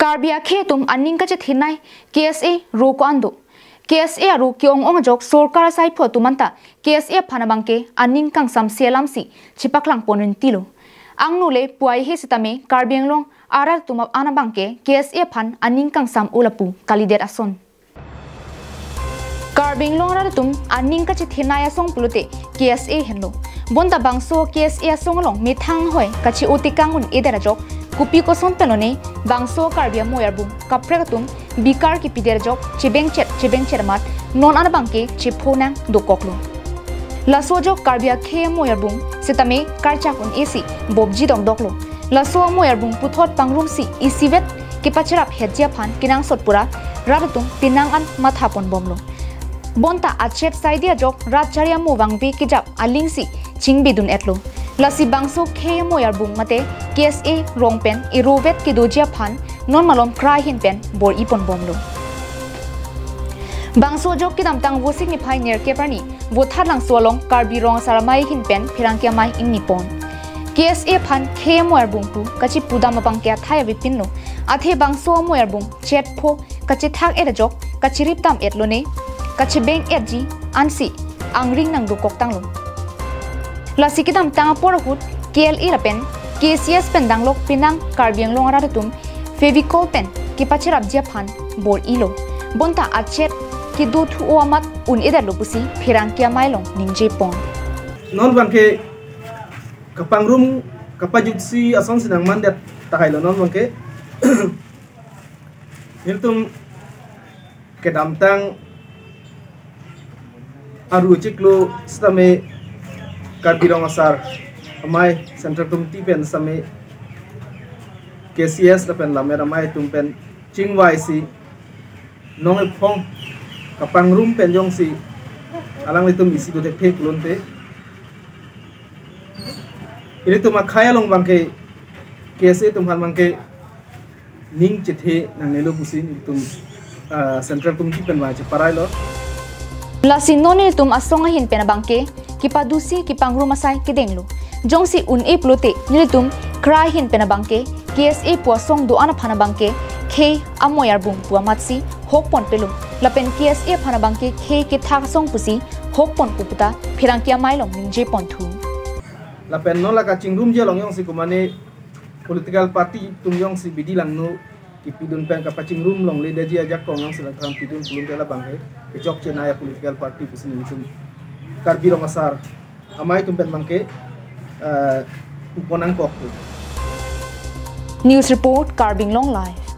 Karbia khetum aning ka chet hinai KSA ro ko ando KSA ro kyong ong jok sorkar sai pho tumanta KSA phanabangke aning kang sam selamsi chipaklang ponin tilo angnule puai he sitame karbianglong aral tumap anabangke KSA phan aning kang sam ulapu kalidet ason Karbinglong ratum aning ka chet hinai asong pulote KSA helo bonda bangso KSA songlong mithang hoi kachi otikangun edera jok kupi ko son pelone bangso karbia moyarbum kaprekatum bikar ki pider jok chibeng chermat non anabangke chiphonang dokoklo laso jok karbia khe moyarbum sitame karchakun esi bobji dong doklo laso moyarbum puthot pangrum si isivet ki pachirap hejia phan kinang sotpura ratum tinang an mathapon bomlo bonta achet saidia jok ratcharia mo wangbi kijap alingsi chingbidun etlo lasi bangso khe moyarbum mate KSA rongpen irovet ki dojia phan non malom krahin pen bor ipon bomlo bangso jok ki damtang wosik ni phai ner keparni botharlang solong karbi rong saramai hin pen phirangkia mai ing nipon KSA phan khe moyarbum pu kachi pudam pangkya thaya bipinlo athe bangso moyarbum chet pho kachi thak era jok kachi riptam etlone kachi beng etji ansi angring nang do koktanglo lasi ki damtang porhut KLE rapen KCS pen danglok pinang karbiang long aratum fevicol pen ki pachirap jia phan bor ilo bonta achet ki du thu amat un eder lopusi phirangkia mailong ningje pon non bangke kapangrum kapajutsi asong sinang mandat tahailo non bangke hiltum ke damtang aru ciklo stame karbirong asar amai central tumti pen same KCS pen lamer amai tumpen chingwai si nong phong kapangrum pen jong si alang litum isi do tek lonte ini tuma khaya long bangke KSA tum han bangke ning chithe nang nelo pusin tum central tumti pen wa che parai lo lasi noni tum asonga hin pen bangke kipadusi kipangrum asai kidenglo jongsi un e plote nilitum KRAA hin penabangke KSA puasong do ana phanabangke khei amoi arbung puamatsi hokpon pelum lapen KSA phanabangke khei ke thak song pusi hokpon puputa phirangkia mailong ningje ponthu lapen no la ka chingrum je long yong si kumane political party tum yong si bidilang no kipidun pen ka pachingrum long le deji ajak kong yong si la tham pidun pulun tela bangke ke chok chenaya political party pusi nitum karbirong asar amai tum pen bangke News report Karbinglong Live.